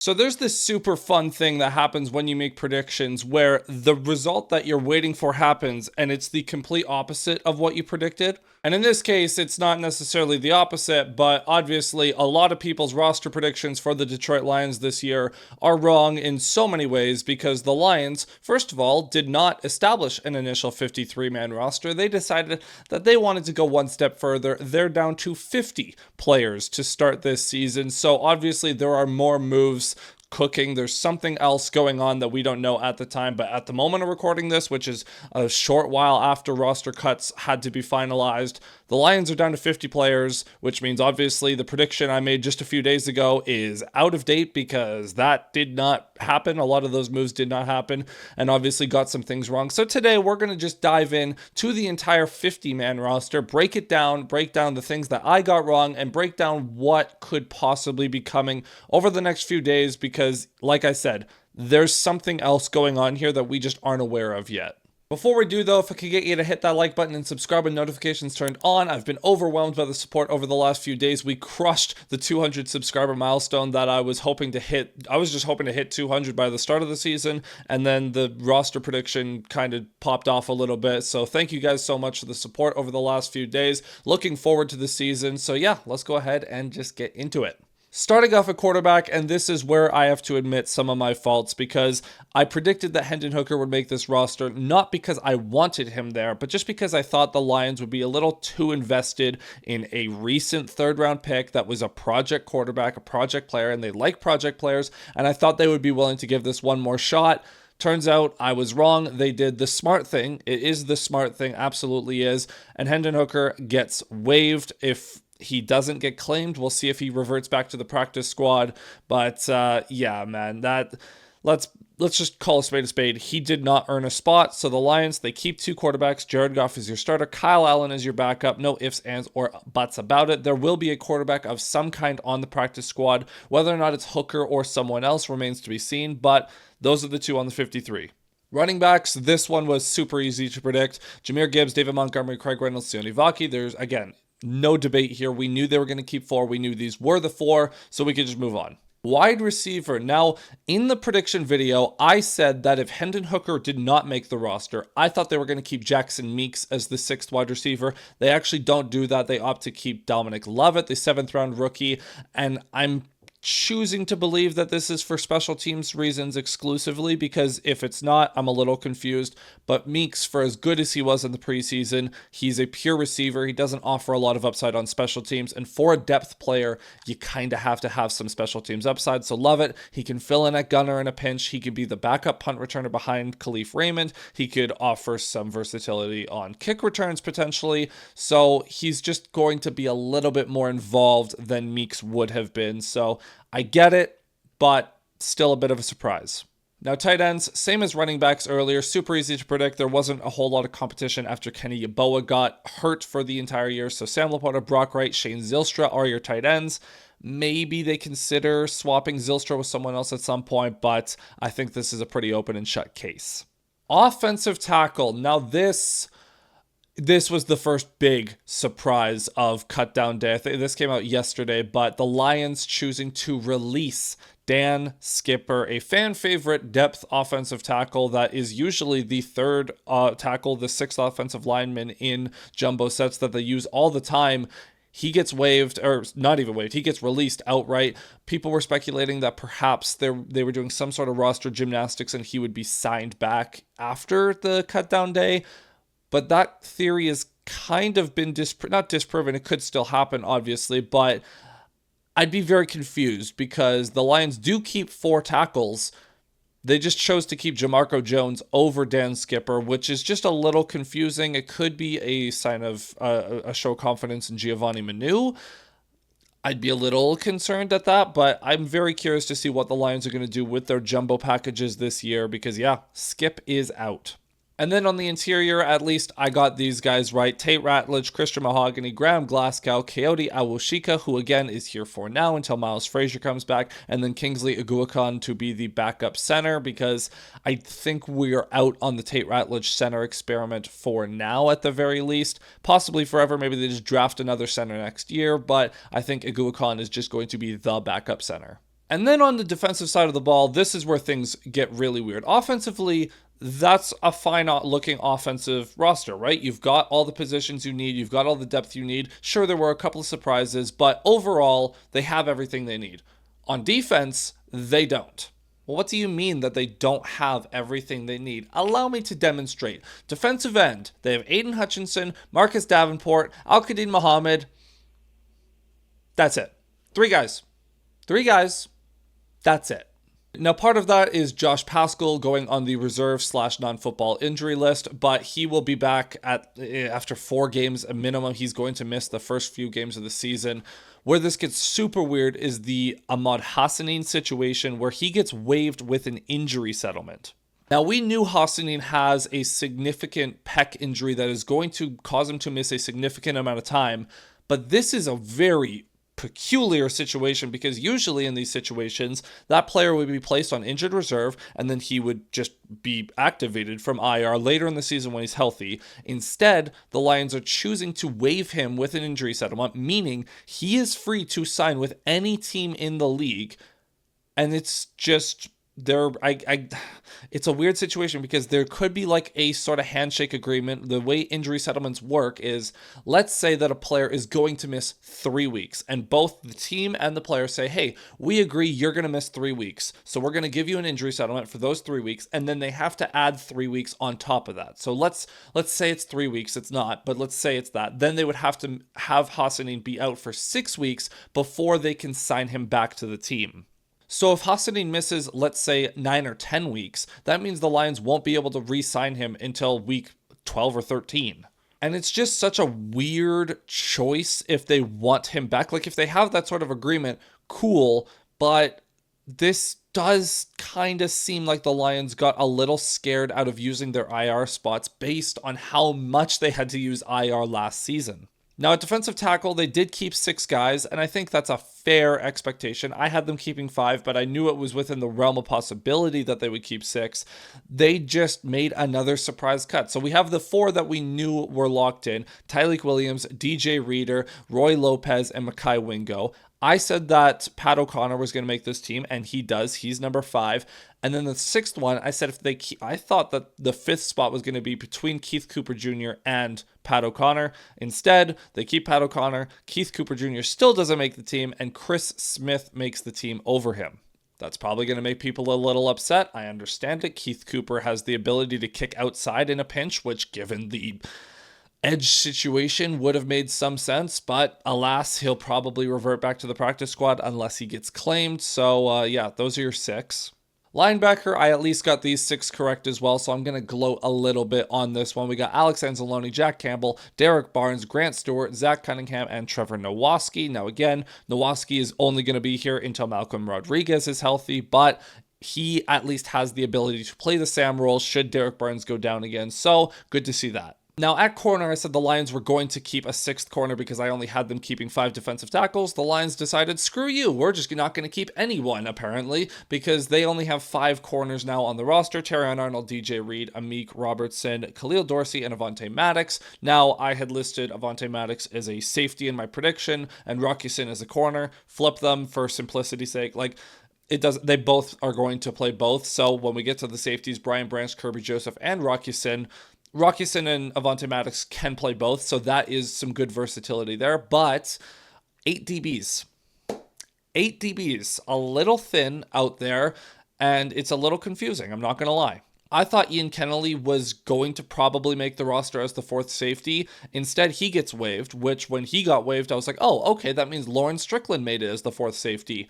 So there's this super fun thing that happens when you make predictions where the result that you're waiting for happens and it's the complete opposite of what you predicted. And in this case, it's not necessarily the opposite, but obviously a lot of people's roster predictions for the Detroit Lions this year are wrong in so many ways because the Lions, first of all, did not establish an initial 53-man roster. They decided that they wanted to go one step further. They're down to 50 players to start this season. So obviously there are more moves cooking. There's something else going on that we don't know at the time, but at the moment of recording this, which is a short while after roster cuts had to be finalized, the Lions are down to 50 players, which means obviously the prediction I made just a few days ago is out of date because that did not happen. A lot of those moves did not happen and obviously got some things wrong. So today we're going to just dive in to the entire 50-man roster, break down the things that I got wrong and break down what could possibly be coming over the next few days because, like I said, there's something else going on here that we just aren't aware of yet. Before we do though, if I could get you to hit that like button and subscribe with notifications turned on. I've been overwhelmed by the support over the last few days. We crushed the 200 subscriber milestone that I was hoping to hit. I was just hoping to hit 200 by the start of the season, and then the roster prediction kind of popped off a little bit. So thank you guys so much for the support over the last few days. Looking forward to the season. So yeah, let's go ahead and just get into it. Starting off at quarterback, and this is where I have to admit some of my faults because I predicted that Hendon Hooker would make this roster, not because I wanted him there, but just because I thought the Lions would be a little too invested in a recent third-round pick that was a project quarterback, a project player, and they like project players, and I thought they would be willing to give this one more shot. Turns out I was wrong. They did the smart thing. It is the smart thing, absolutely is, and Hendon Hooker gets waived. If he doesn't get claimed, we'll see if he reverts back to the practice squad. But yeah, man, let's just call a spade a spade. He did not earn a spot. So the Lions, they keep two quarterbacks. Jared Goff is your starter. Kyle Allen is your backup. No ifs, ands, or buts about it. There will be a quarterback of some kind on the practice squad. Whether or not it's Hooker or someone else remains to be seen. But those are the two on the 53. Running backs, this one was super easy to predict. Jahmyr Gibbs, David Montgomery, Craig Reynolds, Sione Vaki. There's, again, no debate here. We knew they were going to keep four. We knew these were the four, so we could just move on. Wide receiver. Now, in the prediction video, I said that if Hendon Hooker did not make the roster, I thought they were going to keep Jackson Meeks as the sixth wide receiver. They actually don't do that. They opt to keep Dominic Lovett, the seventh-round rookie, and I'm choosing to believe that this is for special teams reasons exclusively, because if it's not, I'm a little confused. But Meeks, for as good as he was in the preseason, he's a pure receiver. He doesn't offer a lot of upside on special teams, and for a depth player, you kind of have to have some special teams upside. So Lovett, he can fill in at gunner in a pinch. He could be the backup punt returner behind Khalif Raymond. He could offer some versatility on kick returns potentially. So he's just going to be a little bit more involved than Meeks would have been. So I get it, but still a bit of a surprise. Now, tight ends, same as running backs earlier, super easy to predict. There wasn't a whole lot of competition after Kenny Yeboah got hurt for the entire year. So Sam Laporta, Brock Wright, Shane Zylstra are your tight ends. Maybe they consider swapping Zylstra with someone else at some point, but I think this is a pretty open and shut case. Offensive tackle. Now, this was the first big surprise of cut down day. I think this came out yesterday, but the Lions choosing to release Dan Skipper, a fan favorite depth offensive tackle that is usually the third tackle, the sixth offensive lineman in jumbo sets that they use all the time. He gets waived, or not even waived, he gets released outright. People were speculating that perhaps they were doing some sort of roster gymnastics and he would be signed back after the cut down day. But that theory has kind of been not disproven. It could still happen, obviously, but I'd be very confused because the Lions do keep four tackles. They just chose to keep Jamarco Jones over Dan Skipper, which is just a little confusing. It could be a sign of a show of confidence in Giovanni Manu. I'd be a little concerned at that, but I'm very curious to see what the Lions are going to do with their jumbo packages this year because, yeah, Skip is out. And then on the interior, at least I got these guys right. Tate Ratledge, Christian Mahogany, Graham Glasgow, Coyote Awushika, who again is here for now until Miles Frazier comes back, and then Kingsley Aguakon to be the backup center because I think we're out on the Tate Ratledge center experiment for now at the very least. Possibly forever, maybe they just draft another center next year, but I think Aguakon is just going to be the backup center. And then on the defensive side of the ball, this is where things get really weird. Offensively, that's a fine looking offensive roster, right? You've got all the positions you need. You've got all the depth you need. Sure, there were a couple of surprises, but overall, they have everything they need. On defense, they don't. Well, what do you mean that they don't have everything they need? Allow me to demonstrate. Defensive end, they have Aiden Hutchinson, Marcus Davenport, Al-Qadim Muhammad. That's it. Three guys. That's it. Now, part of that is Josh Paschal going on the reserve / non-football injury list, but he will be back after 4 games a minimum. He's going to miss the first few games of the season. Where this gets super weird is the Ahmad Hassanin situation, where he gets waived with an injury settlement. Now, we knew Hassanin has a significant pec injury that is going to cause him to miss a significant amount of time, but this is a very peculiar situation, because usually in these situations that player would be placed on injured reserve and then he would just be activated from IR later in the season when he's healthy. Instead, the Lions are choosing to waive him with an injury settlement, meaning he is free to sign with any team in the league. And it's just it's a weird situation, because there could be like a sort of handshake agreement. The way injury settlements work is, let's say that a player is going to miss 3 weeks, and both the team and the player say, hey, we agree you're going to miss 3 weeks, so we're going to give you an injury settlement for those 3 weeks, and then they have to add 3 weeks on top of that. So let's say it's 3 weeks. It's not, but let's say it's that. Then they would have to have Hassanin be out for 6 weeks before they can sign him back to the team. So if Hassanin misses, let's say, 9 or 10 weeks, that means the Lions won't be able to re-sign him until week 12 or 13. And it's just such a weird choice if they want him back. Like, if they have that sort of agreement, cool, but this does kind of seem like the Lions got a little scared out of using their IR spots based on how much they had to use IR last season. Now, at defensive tackle, they did keep 6 guys, and I think that's a fair expectation. I had them keeping 5, but I knew it was within the realm of possibility that they would keep 6. They just made another surprise cut. So we have the 4 that we knew were locked in: Tyleik Williams, DJ Reader, Roy Lopez, and Mekhi Wingo. I said that Pat O'Connor was going to make this team, and he does. He's number 5. And then the 6th one, I said I thought that the 5th spot was going to be between Keith Cooper Jr. and Pat O'Connor. Instead, they keep Pat O'Connor. Keith Cooper Jr. still doesn't make the team, and Chris Smith makes the team over him. That's probably going to make people a little upset. I understand it. Keith Cooper has the ability to kick outside in a pinch, which, given the edge situation, would have made some sense, but alas, he'll probably revert back to the practice squad unless he gets claimed. So yeah, those are your 6. Linebacker, I at least got these 6 correct as well, so I'm going to gloat a little bit on this one. We got Alex Anzalone, Jack Campbell, Derek Barnes, Grant Stewart, Zach Cunningham, and Trevor Nowaski. Now again, Nowaski is only going to be here until Malcolm Rodriguez is healthy, but he at least has the ability to play the Sam role should Derek Barnes go down again, so good to see that. Now, at corner, I said the Lions were going to keep a 6th corner because I only had them keeping 5 defensive tackles. The Lions decided, screw you, we're just not going to keep anyone, apparently, because they only have 5 corners now on the roster: Terrion Arnold, DJ Reed, Amik Robertson, Khalil Dorsey, and Avonte Maddox. Now, I had listed Avonte Maddox as a safety in my prediction and Rocky Sin as a corner. Flip them for simplicity's sake. They both are going to play both, so when we get to the safeties, Brian Branch, Kirby Joseph, and Rocky Sin and Avonte Maddox can play both, so that is some good versatility there. But 8 DBs. 8 DBs. A little thin out there, and it's a little confusing, I'm not going to lie. I thought Ian Kennelly was going to probably make the roster as the 4th safety. Instead, he gets waived, which when he got waived, I was like, oh, okay, that means Lawrence Strickland made it as the 4th safety.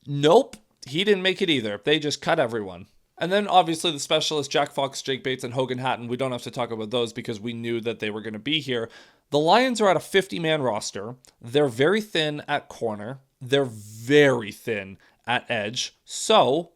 Nope, he didn't make it either. They just cut everyone. And then obviously the specialists, Jack Fox, Jake Bates, and Hogan Hatton, we don't have to talk about those because we knew that they were going to be here. The Lions are at a 50-man roster. They're very thin at corner. They're very thin at edge. So,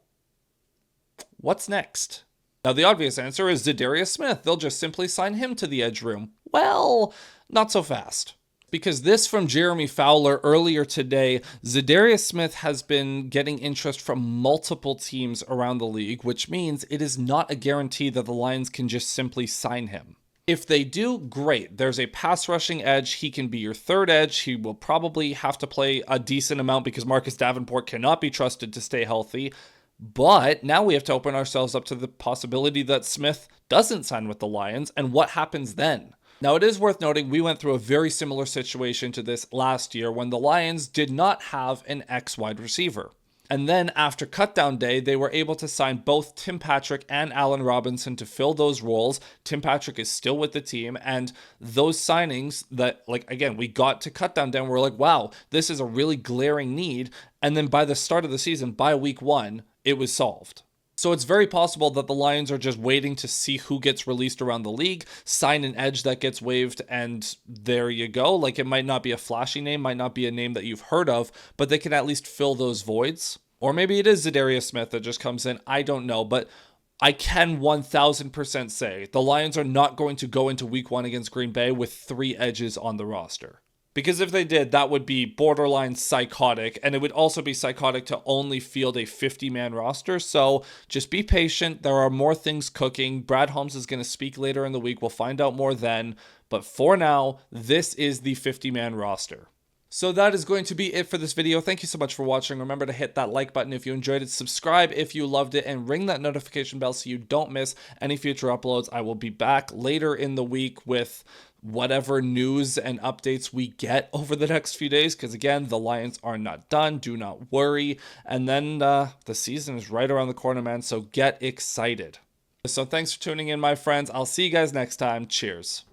what's next? Now, the obvious answer is Za'Darius Smith. They'll just simply sign him to the edge room. Well, not so fast. Because this from Jeremy Fowler earlier today, Za'Darius Smith has been getting interest from multiple teams around the league, which means it is not a guarantee that the Lions can just simply sign him. If they do, great. There's a pass rushing edge. He can be your third edge. He will probably have to play a decent amount because Marcus Davenport cannot be trusted to stay healthy. But now we have to open ourselves up to the possibility that Smith doesn't sign with the Lions, and what happens then? Now, it is worth noting we went through a very similar situation to this last year when the Lions did not have an X wide receiver. And then after cutdown day, they were able to sign both Tim Patrick and Allen Robinson to fill those roles. Tim Patrick is still with the team, and those signings that, like, again, we got to cutdown day and we're like, wow, this is a really glaring need. And then by the start of the season, by week 1, it was solved. So it's very possible that the Lions are just waiting to see who gets released around the league, sign an edge that gets waived, and there you go. Like, it might not be a flashy name, might not be a name that you've heard of, but they can at least fill those voids. Or maybe it is Za'Darius Smith that just comes in. I don't know, but I can 1000% say the Lions are not going to go into week 1 against Green Bay with 3 edges on the roster. Because if they did, that would be borderline psychotic, and it would also be psychotic to only field a 50-man roster. So just be patient. There are more things cooking. Brad Holmes is going to speak later in the week. We'll find out more then. But for now, this is the 50-man roster. So that is going to be it for this video. Thank you so much for watching. Remember to hit that like button if you enjoyed it, subscribe if you loved it, and ring that notification bell so you don't miss any future uploads. I will be back later in the week with whatever news and updates we get over the next few days, because again, the Lions are not done. Do not worry. And then the season is right around the corner, man, so get excited. So thanks for tuning in, my friends. I'll see you guys next time. Cheers.